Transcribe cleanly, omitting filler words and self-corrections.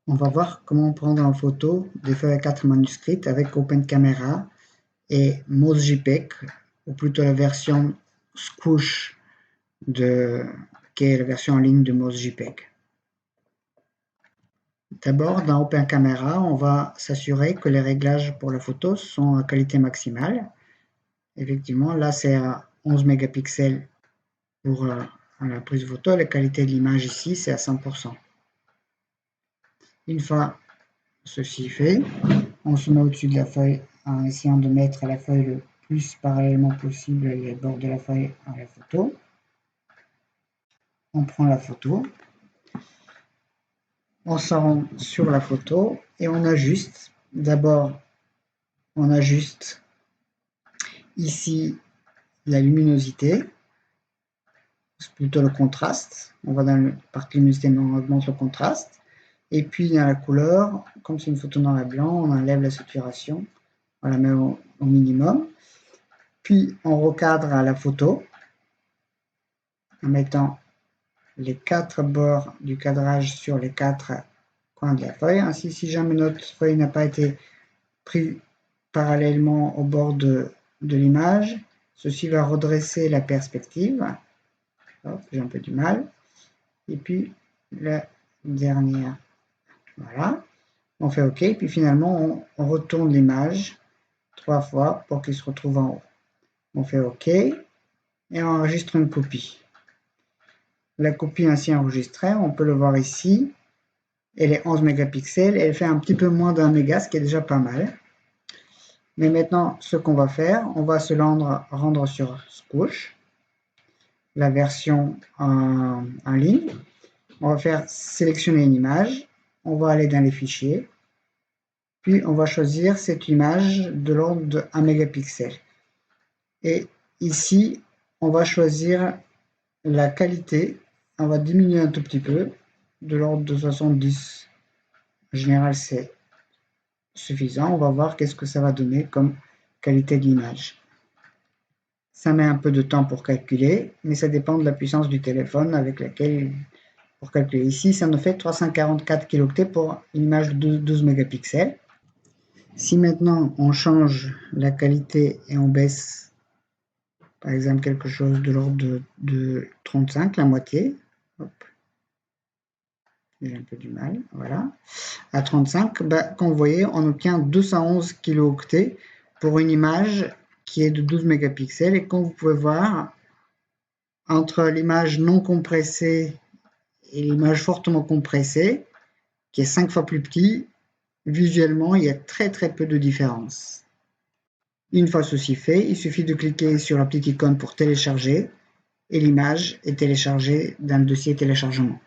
On va voir comment prendre en photo des feuilles A4 manuscrites avec Open Camera et MozJPEG, ou plutôt la version Squoosh qui est la version en ligne de MozJPEG. D'abord, dans Open Camera, on va s'assurer que les réglages pour la photo sont à qualité maximale. Effectivement, là c'est à 11 mégapixels pour la prise photo. La qualité de l'image ici, c'est à 100%. Une fois ceci fait, on se met au-dessus de la feuille en essayant de mettre la feuille le plus parallèlement possible les bords de la feuille à la photo. On prend la photo, on s'en rend sur la photo et on ajuste. D'abord, on ajuste ici la luminosité, plutôt le contraste. On va dans la partie luminosité, on augmente le contraste. Et puis dans la couleur, comme c'est une photo noir et blanc, on enlève la saturation, on la met au minimum. Puis on recadre à la photo en mettant les 4 bords du cadrage sur les 4 coins de la feuille. Ainsi, si jamais notre feuille n'a pas été prise parallèlement au bord de l'image, ceci va redresser la perspective. J'ai un peu du mal. Et puis la dernière. Voilà. On fait OK. Puis finalement, on retourne l'image 3 fois pour qu'il se retrouve en haut. On fait OK et on enregistre une copie. La copie ainsi enregistrée, on peut le voir ici. Elle est 11 mégapixels. Elle fait un petit peu moins d'1 méga, ce qui est déjà pas mal. Mais maintenant, ce qu'on va faire, on va se rendre sur Squoosh, la version en ligne. On va faire sélectionner une image. On va aller dans les fichiers. Puis on va choisir cette image de l'ordre de 1 mégapixel. Et ici, on va choisir la qualité. On va diminuer un tout petit peu, de l'ordre de 70. En général, c'est suffisant. On va voir qu'est-ce que ça va donner comme qualité de l'image. Ça met un peu de temps pour calculer, mais ça dépend de la puissance du téléphone avec laquelle pour calculer. Ici, ça nous fait 344 kilooctets pour une image de 12 mégapixels. Si maintenant on change la qualité et on baisse par exemple quelque chose de l'ordre de 35, la moitié, hop. J'ai un peu du mal, voilà, à 35, comme vous voyez, on obtient 211 kilooctets pour une image qui est de 12 mégapixels. Et comme vous pouvez voir, entre l'image non compressée et l'image fortement compressée, qui est 5 fois plus petit, visuellement, il y a très peu de différence. Une fois ceci fait, il suffit de cliquer sur la petite icône pour télécharger et l'image est téléchargée dans le dossier téléchargement.